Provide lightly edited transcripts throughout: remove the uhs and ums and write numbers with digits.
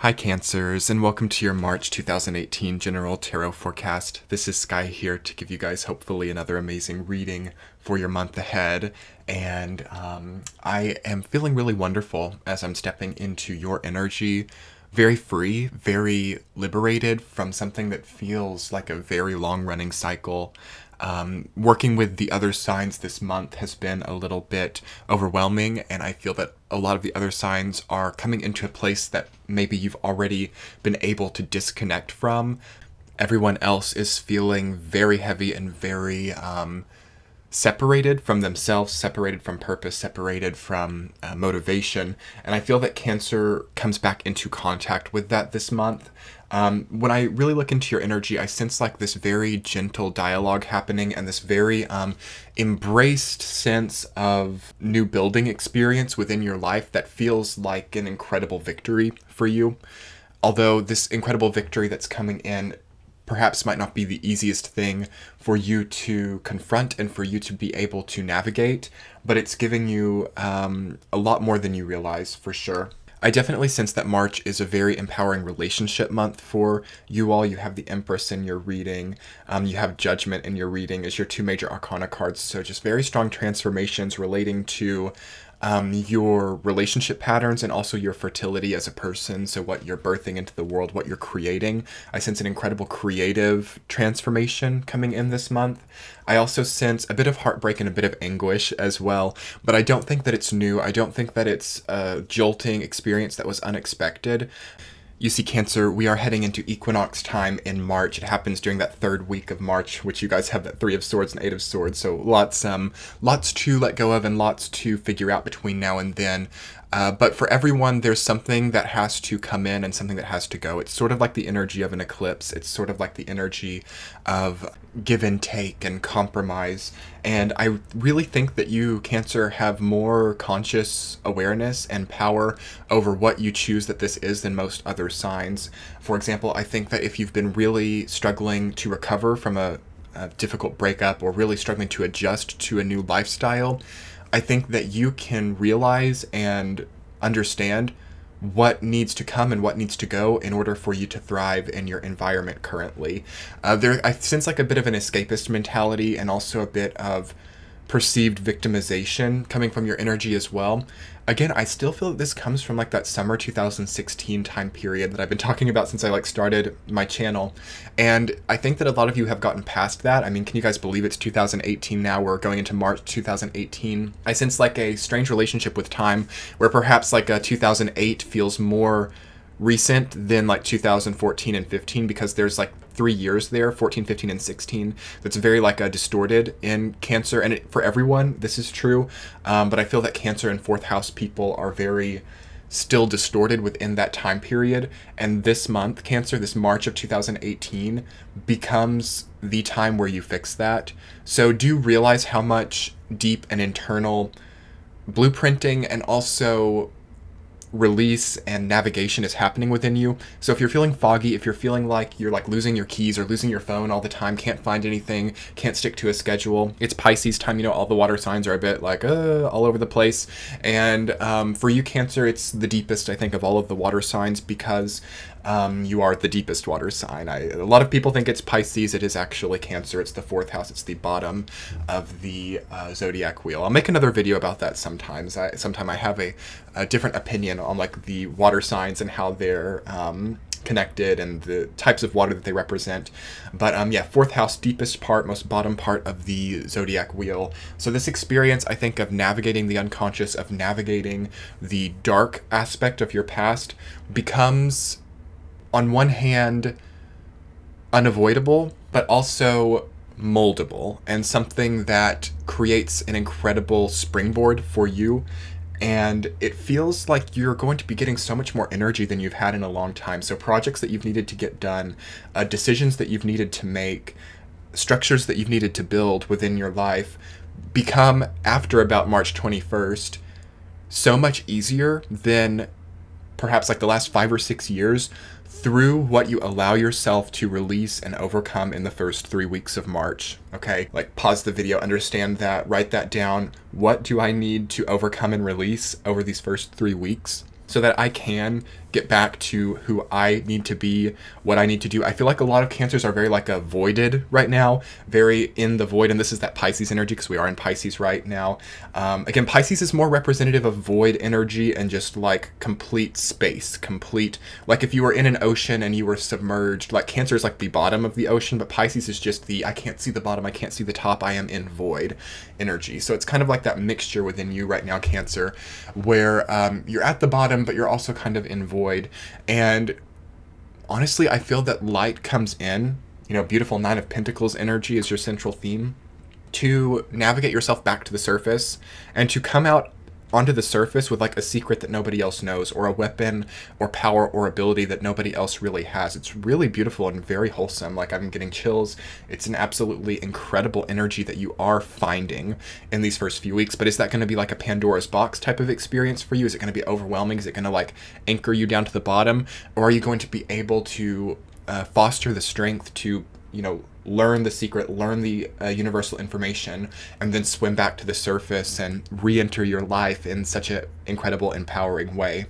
Hi Cancers, and welcome to your March 2018 General Tarot Forecast. This is Sky here to give you guys hopefully another amazing reading for your month ahead. And I am feeling really wonderful as I'm stepping into your energy. Very free, very liberated from something that feels like a very long-running cycle. Working with the other signs this month has been a little bit overwhelming, and I feel that a lot of the other signs are coming into a place that maybe you've already been able to disconnect from. Everyone else is feeling very heavy and very separated from themselves, separated from purpose, separated from motivation. And I feel that Cancer comes back into contact with that this month. When I really look into your energy, I sense like this very gentle dialogue happening and this very embraced sense of new building experience within your life that feels like an incredible victory for you. Although this incredible victory that's coming in perhaps might not be the easiest thing for you to confront and for you to be able to navigate, but it's giving you a lot more than you realize for sure. I definitely sense that March is a very empowering relationship month for you all. You have the Empress in your reading, you have Judgment in your reading as your two major arcana cards, so just very strong transformations relating to your relationship patterns and also your fertility as a person, so what you're birthing into the world, what you're creating. I sense an incredible creative transformation coming in this month. I also sense a bit of heartbreak and a bit of anguish as well, but I don't think that it's new. I don't think that it's a jolting experience that was unexpected. You see, Cancer, we are heading into equinox time in March. It happens during that third week of March, which you guys have that Three of Swords and Eight of Swords, so lots to let go of and lots to figure out between now and then. But for everyone, there's something that has to come in and something that has to go. It's sort of like the energy of an eclipse. It's sort of like the energy of give and take and compromise. And I really think that you, Cancer, have more conscious awareness and power over what you choose that this is than most other signs. For example, I think that if you've been really struggling to recover from a difficult breakup or really struggling to adjust to a new lifestyle, I think that you can realize and understand what needs to come and what needs to go in order for you to thrive in your environment currently. I sense like a bit of an escapist mentality and also a bit of perceived victimization coming from your energy as well. Again, I still feel that this comes from like that summer 2016 time period that I've been talking about since I started my channel. And I think that a lot of you have gotten past that. I mean, can you guys believe it's 2018 now? We're going into March 2018. I sense like a strange relationship with time where perhaps like 2008 feels more recent than like 2014 and 15 because there's like 3 years there, 14, 15, and 16, that's very like distorted in Cancer, and for everyone this is true, but I feel that Cancer and fourth house people are very still distorted within that time period, and this month, Cancer, this March of 2018 becomes the time where you fix that. So do you realize how much deep and internal blueprinting and also release and navigation is happening within you? So if you're feeling foggy, if you're feeling like you're like losing your keys or losing your phone all the time, can't find anything, can't stick to a schedule, it's Pisces time. You know, all the water signs are a bit like all over the place, and for you, Cancer, it's the deepest, I think, of all of the water signs because you are the deepest water sign. A lot of people think it's Pisces. It is actually Cancer. It's the fourth house. It's the bottom of the zodiac wheel. I'll make another video about that sometimes. Sometime I have a different opinion on like the water signs and how they're connected and the types of water that they represent. But yeah, fourth house, deepest part, most bottom part of the zodiac wheel. So this experience, I think, of navigating the unconscious, of navigating the dark aspect of your past becomes, on one hand, unavoidable, but also moldable and something that creates an incredible springboard for you. And it feels like you're going to be getting so much more energy than you've had in a long time. So projects that you've needed to get done, decisions that you've needed to make, structures that you've needed to build within your life become, after about March 21st, so much easier than perhaps like the last 5 or 6 years through what you allow yourself to release and overcome in the first 3 weeks of March. Okay, like pause the video, understand that, write that down. What do I need to overcome and release over these first 3 weeks so that I can get back to who I need to be, what I need to do. I feel like a lot of Cancers are very like avoided right now, very in the void, and this is that Pisces energy because we are in Pisces right now. Again, Pisces is more representative of void energy and just like complete space, complete, like if you were in an ocean and you were submerged, like Cancer is like the bottom of the ocean, but Pisces is just the, I can't see the bottom, I can't see the top, I am in void energy. So it's kind of like that mixture within you right now, Cancer, where you're at the bottom, but you're also kind of in void. And honestly, I feel that light comes in, you know, beautiful Nine of Pentacles energy is your central theme, to navigate yourself back to the surface and to come out onto the surface with like a secret that nobody else knows, or a weapon or power or ability that nobody else really has. It's really beautiful and very wholesome. Like, I'm getting chills. It's an absolutely incredible energy that you are finding in these first few weeks. But is that going to be like a Pandora's box type of experience for you? Is it going to be overwhelming? Is it going to like anchor you down to the bottom? Or are you going to be able to foster the strength to, you know, learn the secret, learn the universal information, and then swim back to the surface and re-enter your life in such an incredible, empowering way?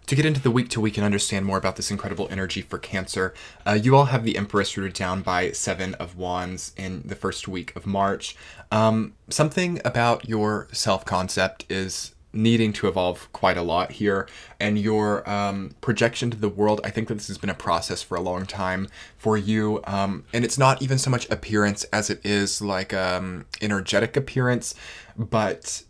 To get into the week to week and understand more about this incredible energy for Cancer, you all have the Empress rooted down by 7 of Wands in the first week of March. Something about your self-concept is needing to evolve quite a lot here, and your projection to the world. I think that this has been a process for a long time for you, and it's not even so much appearance as it is like energetic appearance, but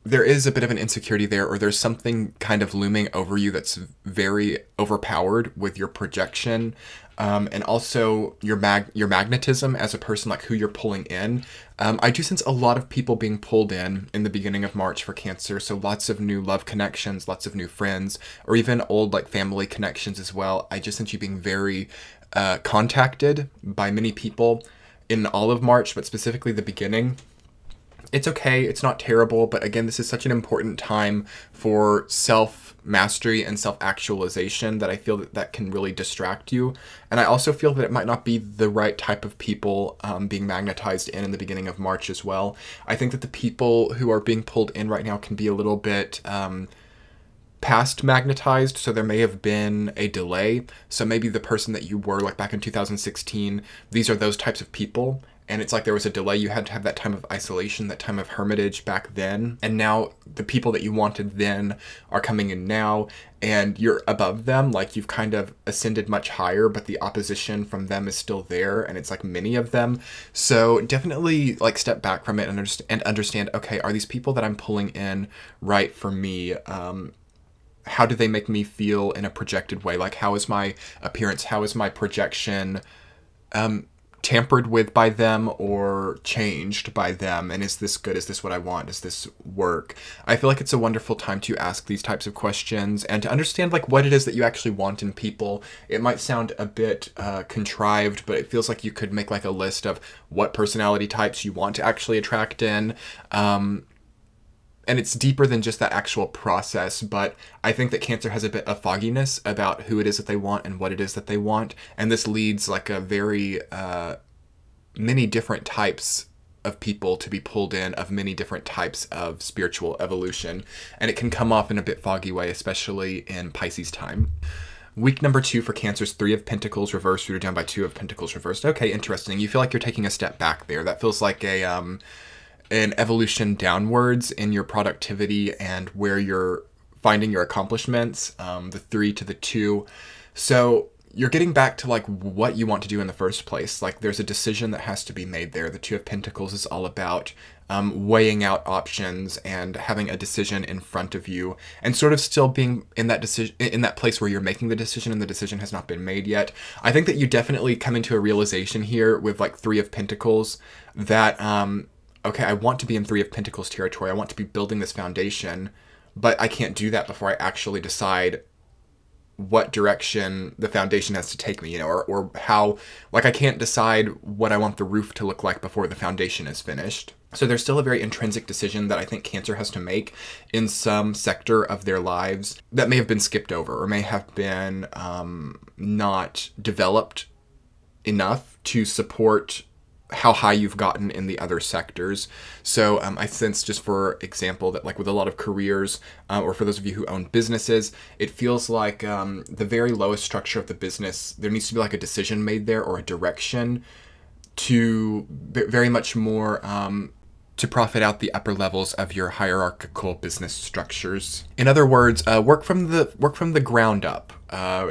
there is a bit of an insecurity there, or there's something kind of looming over you that's very overpowered with your projection, and also your magnetism as a person, like who you're pulling in. I do sense a lot of people being pulled in the beginning of March for Cancer, so lots of new love connections, lots of new friends, or even old like family connections as well. I just sense you being very contacted by many people in all of March, but specifically the beginning. It's okay, it's not terrible, but again, this is such an important time for self-mastery and self-actualization that I feel that that can really distract you. And I also feel that it might not be the right type of people being magnetized in the beginning of March as well. I think that the people who are being pulled in right now can be a little bit past magnetized, so there may have been a delay. So maybe the person that you were like back in 2016, these are those types of people. And it's like there was a delay. You had to have that time of isolation, that time of hermitage back then. And now the people that you wanted then are coming in now, and you're above them. Like, you've kind of ascended much higher, but the opposition from them is still there. And it's like many of them. So definitely like step back from it and understand, okay, are these people that I'm pulling in right for me? How do they make me feel in a projected way? Like, how is my appearance? How is my projection tampered with by them or changed by them? And is this good? Is this what I want? Does this work? I feel like it's a wonderful time to ask these types of questions and to understand like what it is that you actually want in people. It might sound a bit contrived, but it feels like you could make like a list of what personality types you want to actually attract in. And it's deeper than just that actual process, but I think that Cancer has a bit of fogginess about who it is that they want and what it is that they want. And this leads like a very, many different types of people to be pulled in, of many different types of spiritual evolution. And it can come off in a bit foggy way, especially in Pisces time. Week number 2 for Cancer's 3 of Pentacles reversed, rooted down by 2 of Pentacles reversed. Okay, interesting. You feel like you're taking a step back there. That feels like a, an evolution downwards in your productivity and where you're finding your accomplishments, the 3 to the 2. So you're getting back to like what you want to do in the first place. Like, there's a decision that has to be made there. The 2 of Pentacles is all about weighing out options and having a decision in front of you, and sort of still being in that decision, in that place where you're making the decision and the decision has not been made yet. I think that you definitely come into a realization here with like 3 of Pentacles that okay, I want to be in 3 of Pentacles territory. I want to be building this foundation, but I can't do that before I actually decide what direction the foundation has to take me, you know, or how, like, I can't decide what I want the roof to look like before the foundation is finished. So there's still a very intrinsic decision that I think Cancer has to make in some sector of their lives that may have been skipped over or may have been not developed enough to support how high you've gotten in the other sectors. So I sense, just for example, that like with a lot of careers, or for those of you who own businesses, it feels like the very lowest structure of the business, there needs to be like a decision made there, or a direction to very much more to profit out the upper levels of your hierarchical business structures. In other words, work from the ground up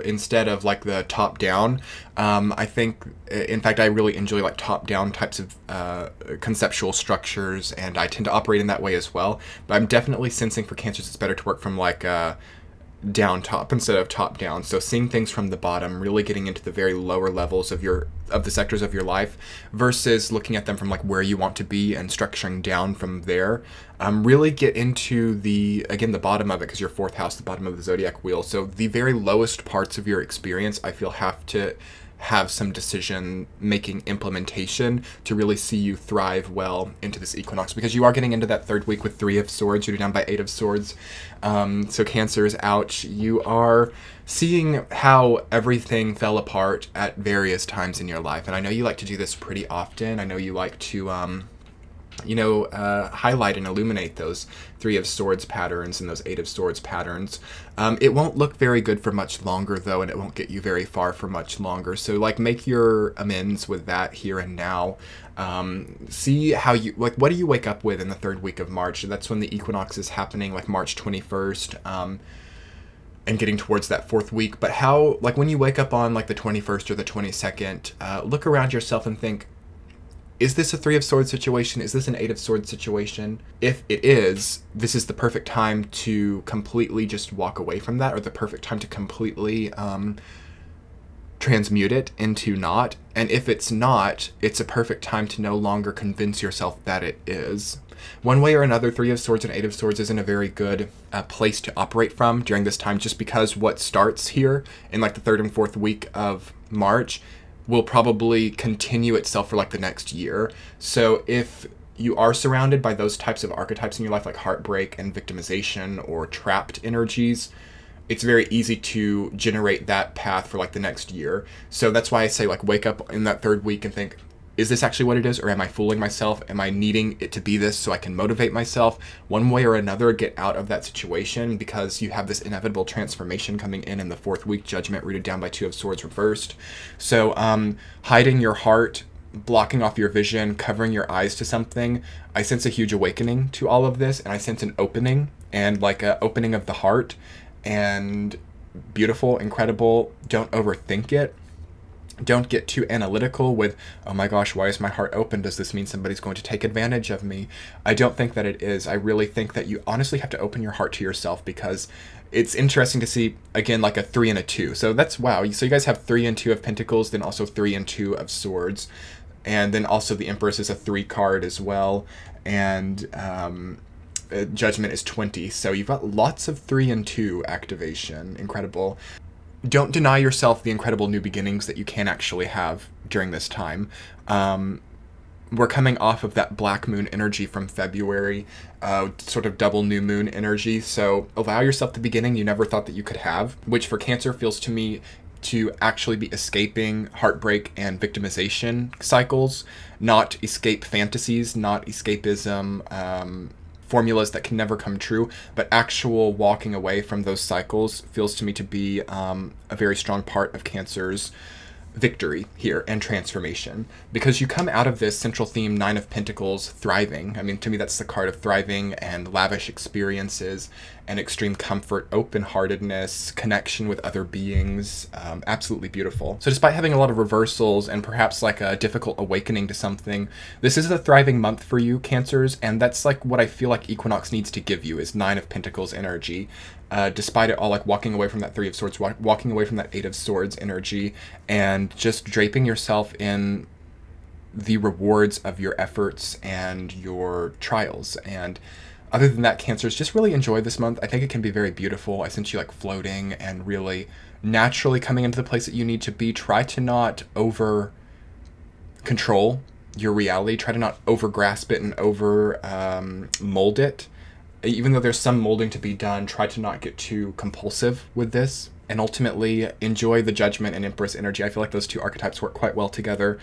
instead of like the top down. I think, in fact, I really enjoy like top down types of conceptual structures, and I tend to operate in that way as well. But I'm definitely sensing for Cancers it's better to work from like down top instead of top down. So seeing things from the bottom, really getting into the very lower levels of the sectors of your life, versus looking at them from like where you want to be and structuring down from there. Really get into the bottom of it, because your fourth house, the bottom of the zodiac wheel. So the very lowest parts of your experience, I feel, have to have some decision making implementation to really see you thrive well into this equinox, because you are getting into that third week with 3 of Swords. You're down by 8 of Swords. So Cancers, ouch, you are seeing how everything fell apart at various times in your life. And I know you like to do this pretty often. I know you like to highlight and illuminate those 3 of Swords patterns and those 8 of Swords patterns. It won't look very good for much longer, though, and it won't get you very far for much longer. So, like, make your amends with that here and now. See how you, like, what do you wake up with in the third week of March? That's when the equinox is happening, like March 21st, and getting towards that fourth week. But how, like, when you wake up on, like, the 21st or the 22nd, look around yourself and think, is this a 3 of Swords situation? Is this an 8 of Swords situation? If it is, this is the perfect time to completely just walk away from that, or the perfect time to completely transmute it into not. And if it's not, it's a perfect time to no longer convince yourself that it is. One way or another, 3 of Swords and 8 of Swords isn't a very good place to operate from during this time, just because what starts here in like the third and fourth week of March will probably continue itself for like the next year. So if you are surrounded by those types of archetypes in your life, like heartbreak and victimization or trapped energies, it's very easy to generate that path for like the next year. So that's why I say, like, wake up in that third week and think, is this actually what it is? Or am I fooling myself? Am I needing it to be this so I can motivate myself? One way or another, get out of that situation, because you have this inevitable transformation coming in the fourth week, Judgment rooted down by 2 of Swords reversed. So hiding your heart, blocking off your vision, covering your eyes to something, I sense a huge awakening to all of this, and I sense an opening, and like a opening of the heart, and beautiful, incredible. Don't overthink it. Don't get too analytical with, oh my gosh, why is my heart open? Does this mean somebody's going to take advantage of me? I don't think that it is. I really think that you honestly have to open your heart to yourself, because it's interesting to see, again, like a 3 and a 2. So that's, wow. So you guys have 3 and 2 of Pentacles, then also 3 and 2 of Swords. And then also the Empress is a 3 card as well. And Judgment is 20. So you've got lots of 3 and 2 activation. Incredible. Don't deny yourself the incredible new beginnings that you can actually have during this time. We're coming off of that black moon energy from February, sort of double new moon energy. So allow yourself the beginning you never thought that you could have, which for Cancer feels to me to actually be escaping heartbreak and victimization cycles, not escape fantasies, not escapism, formulas that can never come true, but actual walking away from those cycles feels to me to be a very strong part of Cancer's victory here and transformation, because you come out of this central theme 9 of Pentacles thriving. I mean, to me that's the card of thriving and lavish experiences and extreme comfort, open-heartedness, connection with other beings. Absolutely beautiful. So despite having a lot of reversals and perhaps like a difficult awakening to something, this is a thriving month for you, Cancers, and that's like what I feel like Equinox needs to give you, is 9 of Pentacles energy. Despite it all, like walking away from that 3 of Swords, walking away from that 8 of Swords energy, and just draping yourself in the rewards of your efforts and your trials. And other than that, Cancers, just really enjoy this month. I think it can be very beautiful. I sense you like floating and really naturally coming into the place that you need to be. Try to not over control your reality. Try to not over grasp it and over mold it. Even though there's some molding to be done, try to not get too compulsive with this and ultimately enjoy the Judgment and Empress energy. I feel like those two archetypes work quite well together.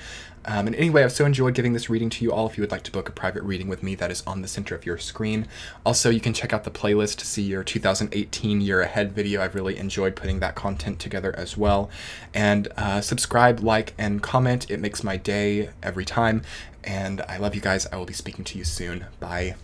And anyway, I've so enjoyed giving this reading to you all. If you would like to book a private reading with me, that is on the center of your screen. Also, you can check out the playlist to see your 2018 year ahead video. I've really enjoyed putting that content together as well. And subscribe, like, and comment. It makes my day every time. And I love you guys. I will be speaking to you soon. Bye.